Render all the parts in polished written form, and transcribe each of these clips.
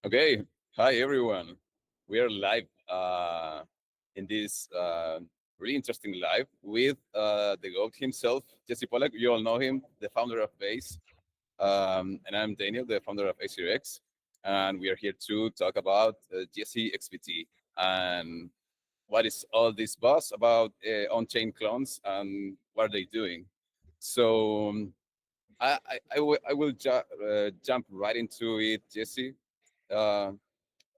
Okay, hi everyone. We are live in this really interesting live with the GOAT himself, Jesse Pollak. You all know him, the founder of Base. And I'm Daniel, the founder of ACRX. And we are here to talk about JesseXBT and what is all this buzz about on-chain clones and what are they doing. So I will jump right into it, Jesse. Uh,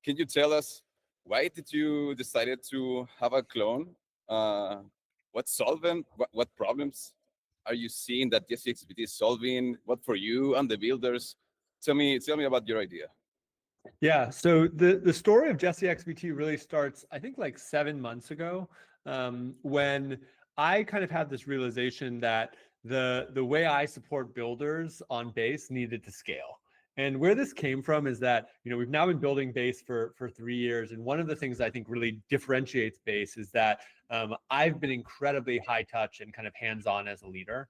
can you tell us why did you decided to have a clone? Uh, what solvent? What problems are you seeing that JesseXBT is solving? What for you and the builders? Tell me about your idea. Yeah, so the story of Jesse XBT really starts, I think, like 7 months ago, when I kind of had this realization that the way I support builders on Base needed to scale. And where this came from is that, we've now been building Base for 3 years, and one of the things I think really differentiates Base is that I've been incredibly high touch and kind of hands-on as a leader.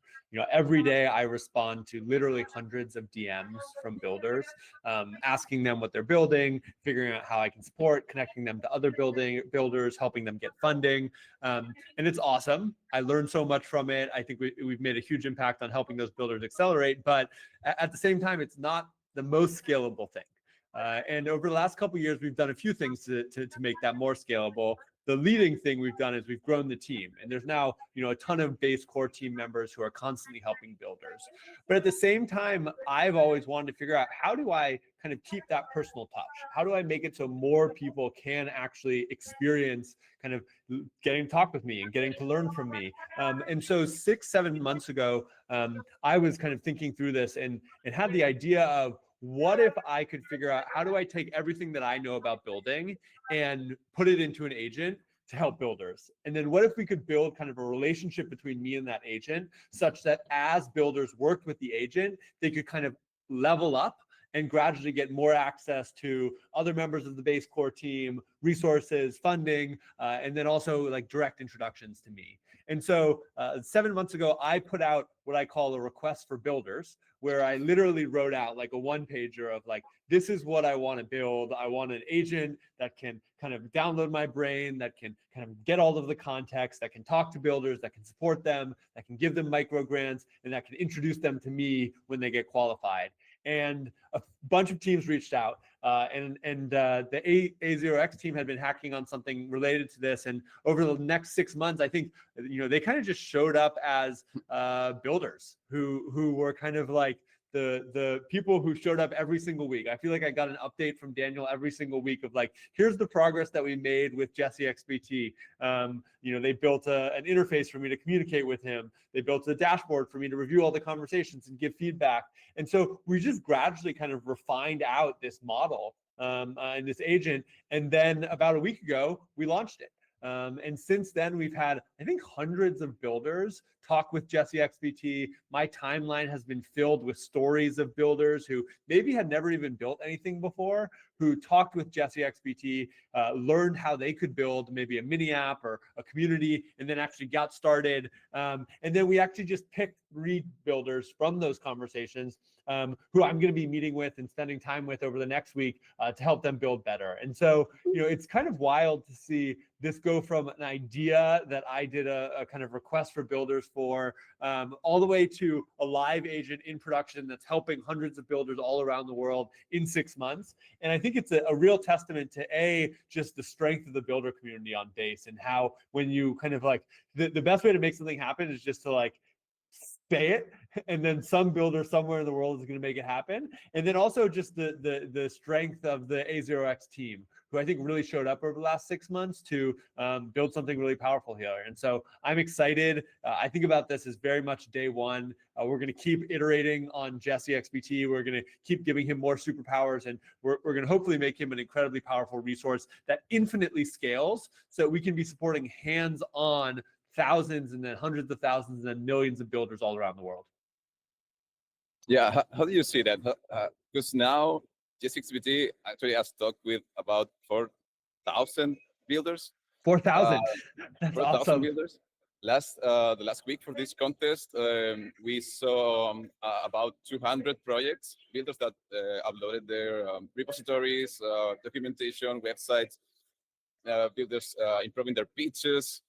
Every day I respond to literally hundreds of DMs from builders, asking them what they're building, figuring out how I can support, connecting them to other builders, helping them get funding. And it's awesome. I learned so much from it. I think we've made a huge impact on helping those builders accelerate, but at the same time, it's not the most scalable thing. And over the last couple of years, we've done a few things to make that more scalable. The leading thing we've done is we've grown the team, and there's now a ton of Base core team members who are constantly helping builders. But at the same time, I've always wanted to figure out, how do I kind of keep that personal touch? How do I make it so more people can actually experience kind of getting to talk with me and getting to learn from me? And so 6-7 months ago, I was kind of thinking through this and had the idea of, what if I could figure out, how do I take everything that I know about building and put it into an agent to help builders? And then what if we could build kind of a relationship between me and that agent, such that as builders worked with the agent, they could kind of level up and gradually get more access to other members of the Base core team, resources, funding, and then also like direct introductions to me. And so 7 months ago, I put out what I call a request for builders, where I literally wrote out like a one-pager of like, this is what I want to build. I want an agent that can kind of download my brain, that can kind of get all of the context, that can talk to builders, that can support them, that can give them micro grants, and that can introduce them to me when they get qualified. And a bunch of teams reached out, and the A0X team had been hacking on something related to this. And over the next 6 months, I think they kind of just showed up as builders who were kind of like the people who showed up every single week. I feel like I got an update from Daniel every single week of like, here's the progress that we made with JesseXBT. They built an interface for me to communicate with him. They built a dashboard for me to review all the conversations and give feedback. And so we just gradually kind of refined out this model and this agent. And then about a week ago, we launched it. And since then, we've had, I think, hundreds of builders talk with JesseXBT. My timeline has been filled with stories of builders who maybe had never even built anything before, who talked with JesseXBT, learned how they could build maybe a mini app or a community, and then actually got started. And then we actually just picked 3 builders from those conversations who I'm going to be meeting with and spending time with over the next week to help them build better. And so, it's kind of wild to see this go from an idea that I did a kind of request for builders for, all the way to a live agent in production that's helping hundreds of builders all around the world in 6 months. And I think it's a real testament to just the strength of the builder community on Base, and how when you kind of like, the best way to make something happen is just to like say it, and then some builder somewhere in the world is going to make it happen. And then also just the strength of the A0X team, who I think really showed up over the last 6 months to build something really powerful here. And so I'm excited. I think about this as very much day one. We're going to keep iterating on JesseXBT. We're going to keep giving him more superpowers, and we're going to hopefully make him an incredibly powerful resource that infinitely scales, so we can be supporting hands-on thousands and then hundreds of thousands and then millions of builders all around the world. Yeah, how do you see that? Because now JesseXBT actually has talked with about 4,000 builders. 4,000. That's 4,000 awesome. builders. the last week for this contest, we saw about 200 projects, builders that uploaded their repositories, documentation, websites, builders improving their pitches,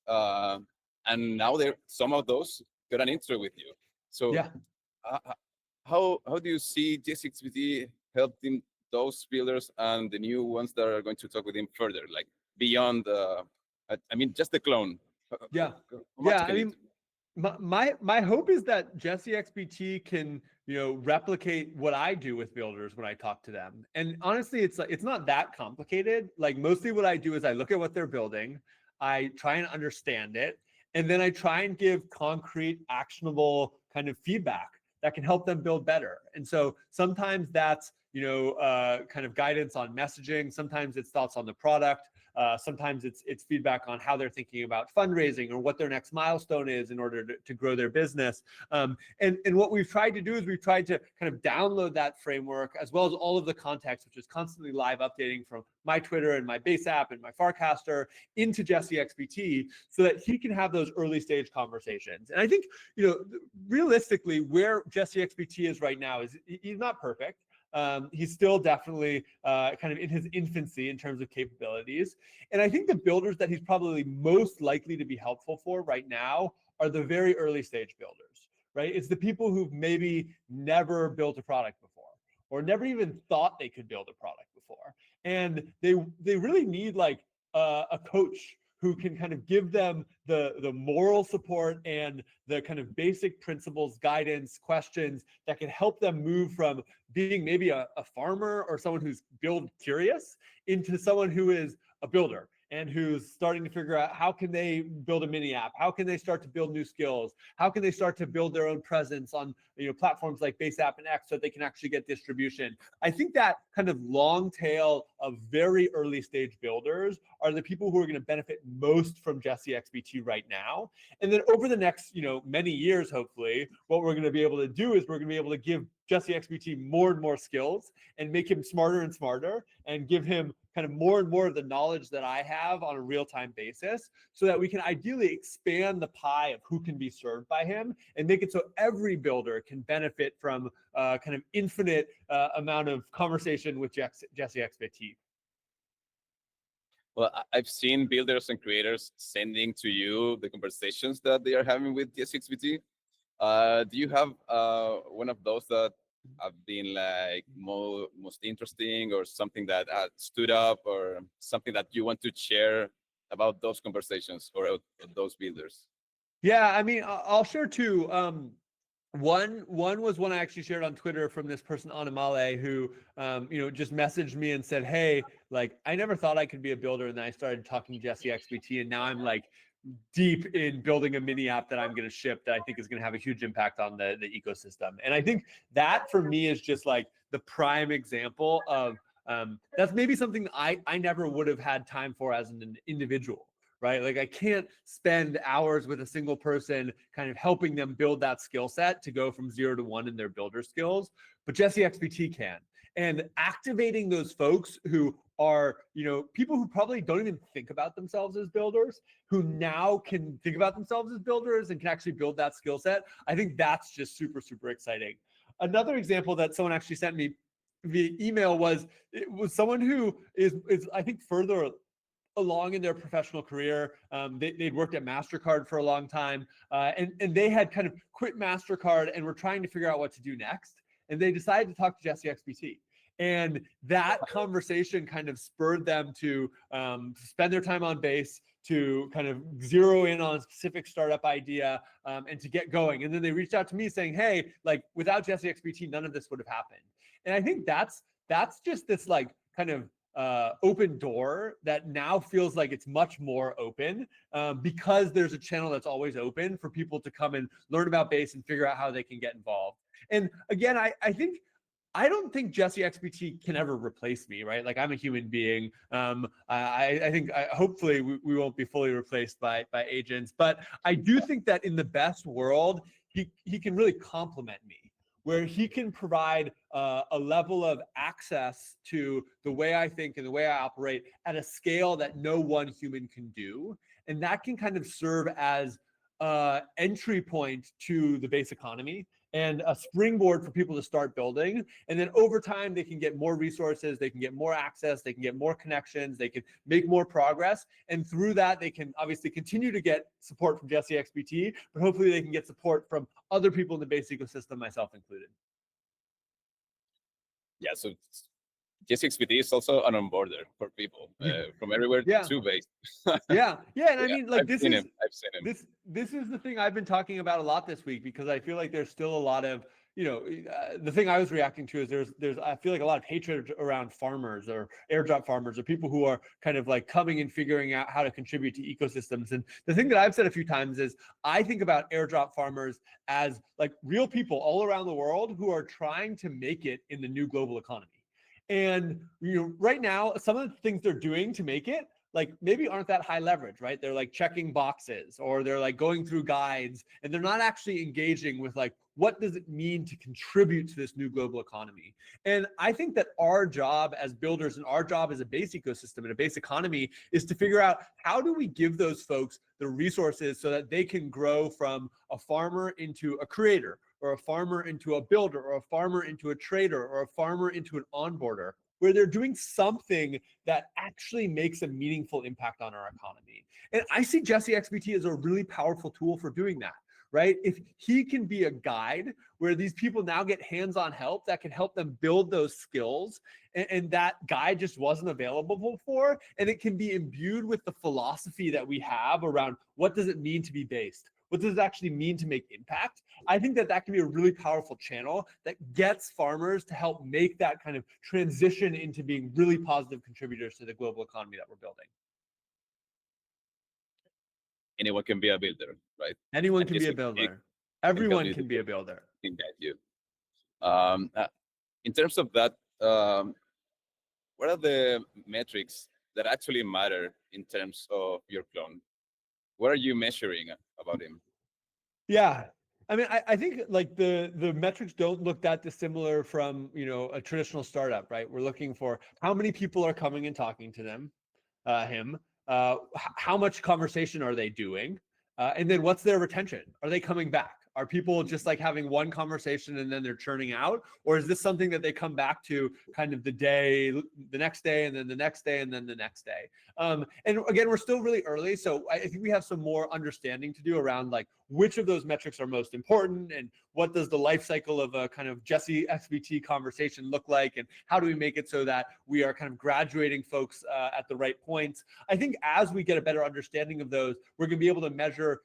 uh, and now there some of those got an intro with you. So, Yeah. uh, how do you see JesseXBT helping those builders and the new ones that are going to talk with him further, like beyond? I mean, just the clone. Yeah. How much Yeah. can I it mean, my hope is that Jesse XBT can, replicate what I do with builders when I talk to them. And honestly, it's not that complicated. Like mostly what I do is I look at what they're building, I try and understand it, and then I try and give concrete, actionable kind of feedback that can help them build better. And so sometimes that's kind of guidance on messaging. Sometimes it's thoughts on the product. Sometimes it's feedback on how they're thinking about fundraising or what their next milestone is in order to grow their business. And what we've tried to do is we've tried to kind of download that framework as well as all of the context, which is constantly live updating from my Twitter and my Base app and my Farcaster into Jesse XBT so that he can have those early stage conversations. And I think, realistically, where Jesse XBT is right now is he's not perfect. He's still definitely kind of in his infancy in terms of capabilities. And I think the builders that he's probably most likely to be helpful for right now are the very early stage builders, right? It's the people who've maybe never built a product before or never even thought they could build a product before. And they really need like a coach who can kind of give them the moral support and the kind of basic principles, guidance, questions that can help them move from being maybe a farmer or someone who's build curious into someone who is a builder and who's starting to figure out how can they build a mini app, how can they start to build new skills, how can they start to build their own presence on platforms like Base App and X so they can actually get distribution. I think that kind of long tail of very early stage builders are the people who are going to benefit most from Jesse XBT right now. And then over the next many years, hopefully, what we're going to be able to do is we're going to be able to give Jesse XBT more and more skills and make him smarter and smarter and give him kind of more and more of the knowledge that I have on a real-time basis so that we can ideally expand the pie of who can be served by him and make it so every builder can benefit from kind of infinite amount of conversation with Jesse XBT. Well, I've seen builders and creators sending to you the conversations that they are having with JesseXBT. Do you have one of those that have been like most interesting, or something that stood up, or something that you want to share about those conversations or those builders? Yeah, I mean, I'll share two. One was one I actually shared on Twitter from this person Anamale who just messaged me and said, hey, like I never thought I could be a builder, and then I started talking to Jesse XBT, and now I'm like deep in building a mini app that I'm going to ship that I think is going to have a huge impact on the ecosystem. And I think that for me is just like the prime example of that's maybe something I never would have had time for as an individual. Right? Like I can't spend hours with a single person kind of helping them build that skill set to go from 0 to 1 in their builder skills, but Jesse XBT can. And activating those folks who are, people who probably don't even think about themselves as builders, who now can think about themselves as builders and can actually build that skill set. I think that's just super, super exciting. Another example that someone actually sent me via email was someone who is I think further along in their professional career. They'd worked at MasterCard for a long time, and they had kind of quit MasterCard and were trying to figure out what to do next. And they decided to talk to Jesse XBT. And that conversation kind of spurred them to spend their time on Base, to kind of zero in on a specific startup idea, and to get going. And then they reached out to me saying, hey, like without Jesse XBT, none of this would have happened. And I think that's just this like kind of open door that now feels like it's much more open because there's a channel that's always open for people to come and learn about Base and figure out how they can get involved. And again, I don't think Jesse XBT can ever replace me, right? Like I'm a human being. I think hopefully we won't be fully replaced by agents, but I do think that in the best world, he can really complement me, where he can provide a level of access to the way I think and the way I operate at a scale that no one human can do. And that can kind of serve as entry point to the base economy and a springboard for people to start building. And then over time, they can get more resources, they can get more access, they can get more connections, they can make more progress. And through that, they can obviously continue to get support from JesseXBT, but hopefully they can get support from other people in the base ecosystem, myself included. Yeah, so JesseXBT is also an onboarder for people from everywhere Yeah. to base. Yeah. And I Yeah, mean, like, I've seen him. I've seen him. this is the thing I've been talking about a lot this week, because I feel like there's still a lot of, the thing I was reacting to is there's I feel like a lot of hatred around farmers or airdrop farmers or people who are kind of like coming and figuring out how to contribute to ecosystems. And the thing that I've said a few times is I think about airdrop farmers as like real people all around the world who are trying to make it in the new global economy. And right now, some of the things they're doing to make it, like, maybe aren't that high leverage, right? They're like checking boxes, or they're like going through guides, and they're not actually engaging with like, what does it mean to contribute to this new global economy? And I think that our job as builders and our job as a base ecosystem and a base economy is to figure out, how do we give those folks the resources so that they can grow from a farmer into a creator, or a farmer into a builder, or a farmer into a trader, or a farmer into an onboarder, where they're doing something that actually makes a meaningful impact on our economy. And I see JesseXBT as a really powerful tool for doing that, right? If he can be a guide where these people now get hands-on help that can help them build those skills, and that guide just wasn't available before, and it can be imbued with the philosophy that we have around what does it mean to be based? What does it actually mean to make impact? I think that can be a really powerful channel that gets farmers to help make that kind of transition into being really positive contributors to the global economy that we're building. Anyone can be a builder, right? Anyone And can be a JesseXBT builder. can help Everyone you can be a builder. in that you. In terms of that, what are the metrics that actually matter in terms of your clone? What are you measuring about him? Yeah. I mean, I think like the metrics don't look that dissimilar from, a traditional startup, right? We're looking for how many people are coming and talking to him, how much conversation are they doing? And then what's their retention? Are they coming back? Are people just like having one conversation and then they're churning out? Or is this something that they come back to kind of the next day, and then the next day, and then the next day? And again, we're still really early. So I think we have some more understanding to do around like which of those metrics are most important, and what does the life cycle of a kind of JesseXBT conversation look like, and how do we make it so that we are kind of graduating folks at the right points. I think as we get a better understanding of those, we're going to be able to measure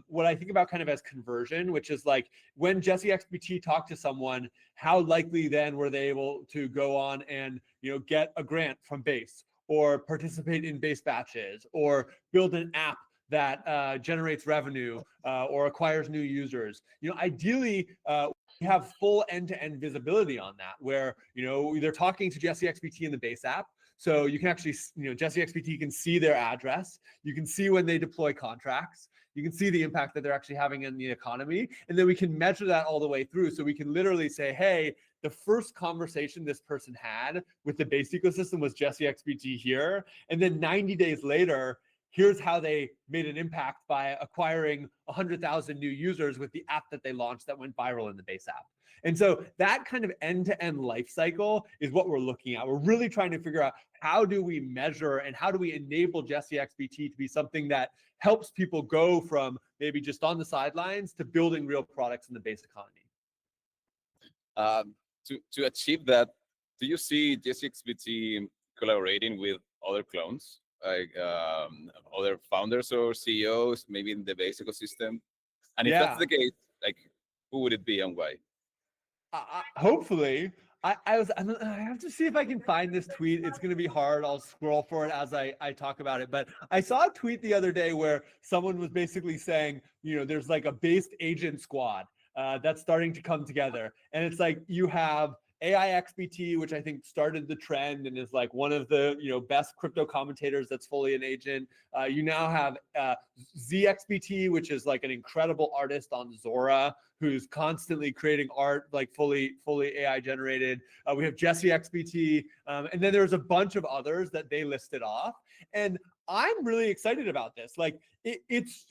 what I think about kind of as conversion, which is like when JesseXBT talked to someone, how likely then were they able to go on and get a grant from Base, or participate in Base batches, or build an app that generates revenue or acquires new users. Ideally, we have full end-to-end visibility on that, where they're talking to JesseXBT in the Base app. So you can actually, JesseXBT can see their address. You can see when they deploy contracts. You can see the impact that they're actually having in the economy. And then we can measure that all the way through. So we can literally say, hey, the first conversation this person had with the Base ecosystem was JesseXBT here. And then 90 days later, here's how they made an impact by acquiring 100,000 new users with the app that they launched that went viral in the Base app. And so that kind of end-to-end life cycle is what we're looking at. We're really trying to figure out, how do we measure and how do we enable JesseXBT to be something that helps people go from maybe just on the sidelines to building real products in the Base economy. To achieve that, do you see JesseXBT collaborating with other clones, like other founders or CEOs, maybe in the Base ecosystem? And if that's the case, like, who would it be and why? Hopefully. I have to see if I can find this tweet. It's going to be hard. I'll scroll for it as I talk about it. But I saw a tweet the other day where someone was basically saying, there's like a based agent squad that's starting to come together. And it's like, you have AIXBT, which I think started the trend and is like one of the best crypto commentators that's fully an agent. You now have ZXBT, which is like an incredible artist on Zora, who's constantly creating art like fully AI generated. We have JesseXBT, and then there's a bunch of others that they listed off. And I'm really excited about this. Like it's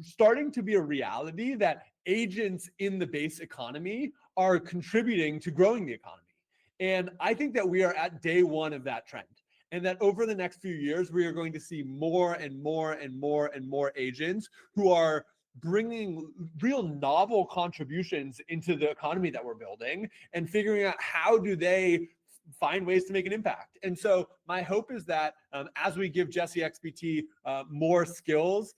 starting to be a reality that agents in the base economy are contributing to growing the economy. And I think that we are at day one of that trend. And that over the next few years, we are going to see more and more and more and more agents who are bringing real novel contributions into the economy that we're building and figuring out how do they find ways to make an impact. And so my hope is that as we give JesseXBT more skills,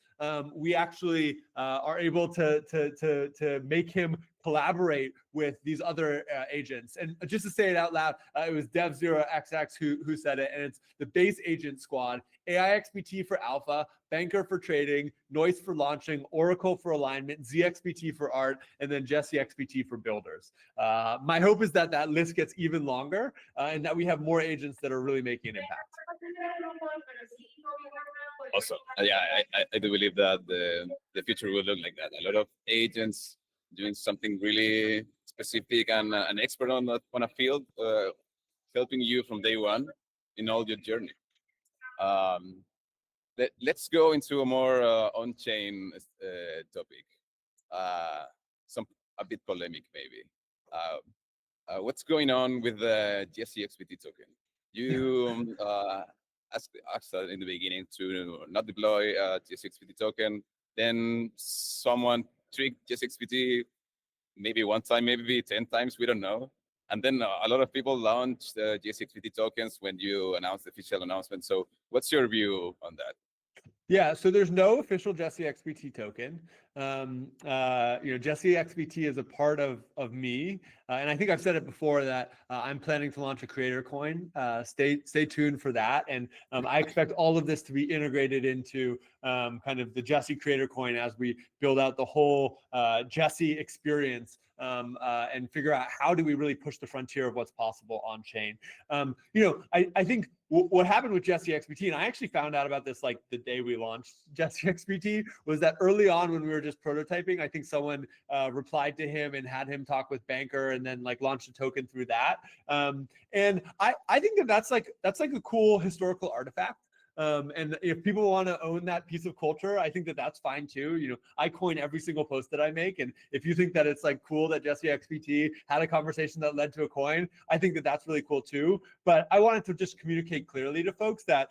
we actually are able to make him collaborate with these other agents. And just to say it out loud, it was Dev0XX who said it, and it's the base agent squad, AIXBT for alpha, Banker for trading, Noise for launching, Oracle for alignment, ZXBT for art, and then JesseXBT for builders. My hope is that that list gets even longer and that we have more agents that are really making an impact. Awesome. Yeah, I do believe that the future will look like that. A lot of agents doing something really specific and an expert on a field, helping you from day one in all your journey. Let's go into a more on-chain topic. Some a bit polemic maybe. What's going on with the JesseXBT token? You asked in the beginning to not deploy JesseXBT token. Then someone tricked JesseXBT maybe one time, maybe 10 times, we don't know. And then a lot of people launched JesseXBT tokens when you announced the official announcement. So what's your view on that? Yeah, so there's no official JesseXBT token. JesseXBT is a part of me, and I think I've said it before that I'm planning to launch a creator coin. Stay tuned for that, and I expect all of this to be integrated into kind of the Jesse creator coin as we build out the whole Jesse experience and figure out how do we really push the frontier of what's possible on chain. I think what happened with JesseXBT, and I actually found out about this like the day we launched JesseXBT, was that early on when we were just prototyping, I think someone replied to him and had him talk with Banker and then like launched a token through that. And I think that's like a cool historical artifact. And if people want to own that piece of culture, I think that that's fine too. I coin every single post that I make. And if you think that it's like cool that JesseXBT had a conversation that led to a coin, I think that that's really cool too. But I wanted to just communicate clearly to folks that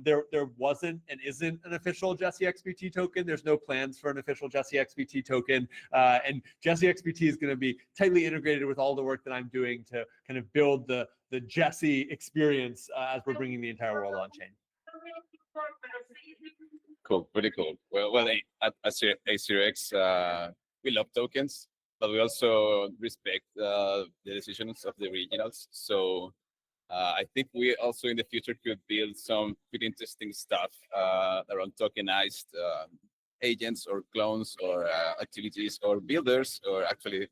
there wasn't and isn't an official JesseXBT token. There's no plans for an official JesseXBT token. And JesseXBT is going to be tightly integrated with all the work that I'm doing to kind of build the Jesse experience as we're bringing the entire world on chain. Cool, pretty cool. Well, at ACRX, we love tokens, but we also respect the decisions of the originals. So I think we also in the future could build some pretty interesting stuff around tokenized agents or clones or activities or builders, or actually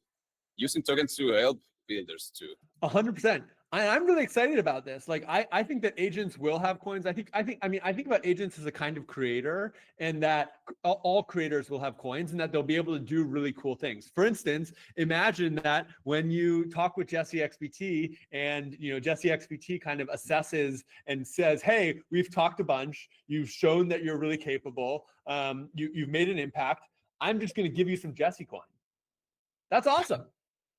using tokens to help builders too. 100%. I'm really excited about this. Like, I think that agents will have coins. I think about agents as a kind of creator, and that all creators will have coins, and that they'll be able to do really cool things. For instance, imagine that when you talk with JesseXBT, and JesseXBT kind of assesses and says, "Hey, we've talked a bunch. You've shown that you're really capable. You've made an impact. I'm just going to give you some Jesse coin." That's awesome.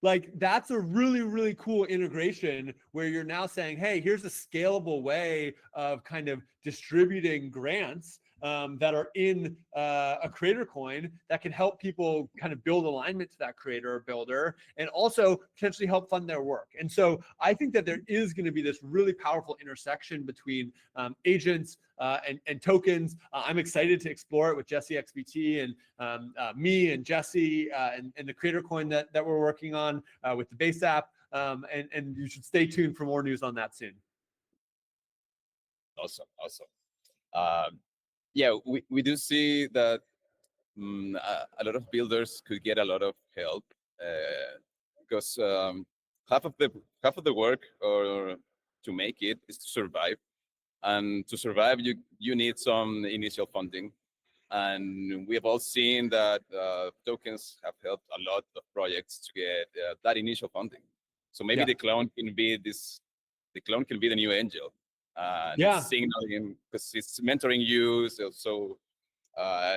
Like, that's a really, really cool integration where you're now saying, hey, here's a scalable way of kind of distributing grants that are in a creator coin that can help people kind of build alignment to that creator or builder, and also potentially help fund their work. And so I think that there is going to be this really powerful intersection between agents and tokens. I'm excited to explore it with JesseXBT and me and Jesse and the creator coin that we're working on with the base app. And you should stay tuned for more news on that soon. Awesome. Yeah, we do see that a lot of builders could get a lot of help because half of the work or to make it is to survive, and to survive you need some initial funding, and we have all seen that tokens have helped a lot of projects to get that initial funding. So maybe the clone can be the new angel. and it's Yeah, signaling him because it's mentoring you. So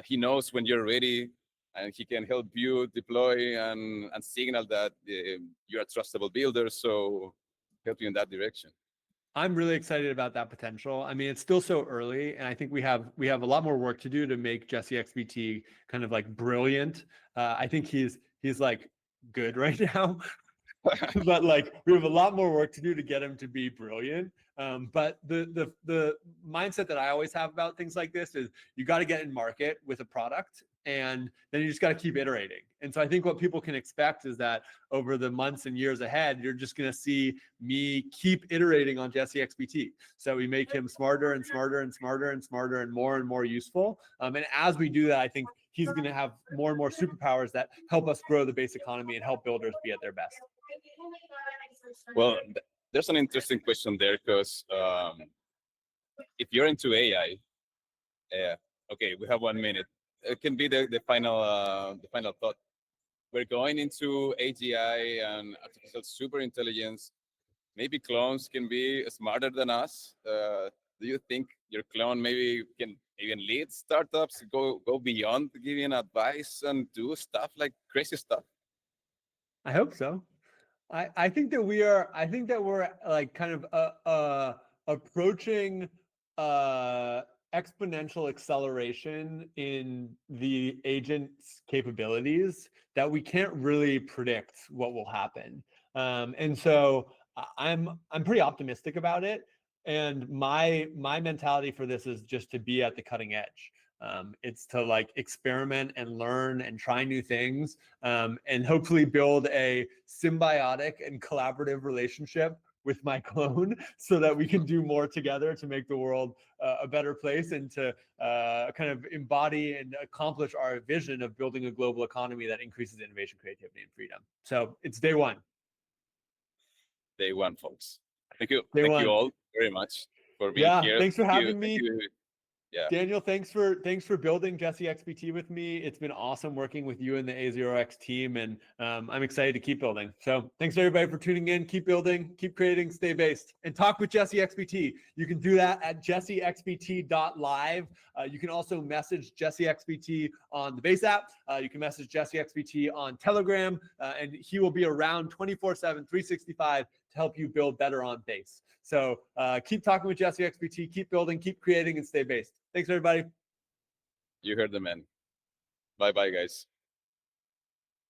he knows when you're ready, and he can help you deploy and signal that you're a trustable builder. So help you in that direction. I'm really excited about that potential. I mean, it's still so early, and I think we have a lot more work to do to make Jesse XBT kind of like brilliant. I think he's like good right now, but like we have a lot more work to do to get him to be brilliant. But the mindset that I always have about things like this is you got to get in market with a product, and then you just got to keep iterating. And so I think what people can expect is that over the months and years ahead, you're just going to see me keep iterating on Jesse XBT. So we make him smarter and smarter and smarter and smarter and more useful. And as we do that, I think he's going to have more and more superpowers that help us grow the base economy and help builders be at their best. Well, there's an interesting question there because if you're into AI, okay, we have 1 minute. It can be the final thought. We're going into AGI and artificial super intelligence. Maybe clones can be smarter than us. Do you think your clone maybe can even lead startups, go beyond giving advice and do stuff like crazy stuff? I hope so. I think that we're like kind of approaching uh exponential acceleration in the agent's capabilities that we can't really predict what will happen. And so I'm pretty optimistic about it. And my mentality for this is just to be at the cutting edge. It's to like experiment and learn and try new things, and hopefully build a symbiotic and collaborative relationship with my clone so that we can do more together to make the world a better place and to kind of embody and accomplish our vision of building a global economy that increases innovation, creativity, and freedom. So it's day one. Day one, folks. Thank you. Day Thank you one. all very much for being Yeah. here. Thanks for Thank you. having Thank me. you. Yeah. Daniel, thanks for building Jesse XBT with me. It's been awesome working with you and the A0X team, and I'm excited to keep building. So thanks everybody for tuning in. Keep building, keep creating, stay based, and talk with Jesse XBT. You can do that at jessexbt.live. You can also message Jesse XBT on the Base app. You can message Jesse XBT on Telegram, and he will be around 24/7, 365 to help you build better on Base. So keep talking with Jesse XBT, keep building, keep creating, and stay based. Thanks, everybody. You heard the man. Bye bye, guys.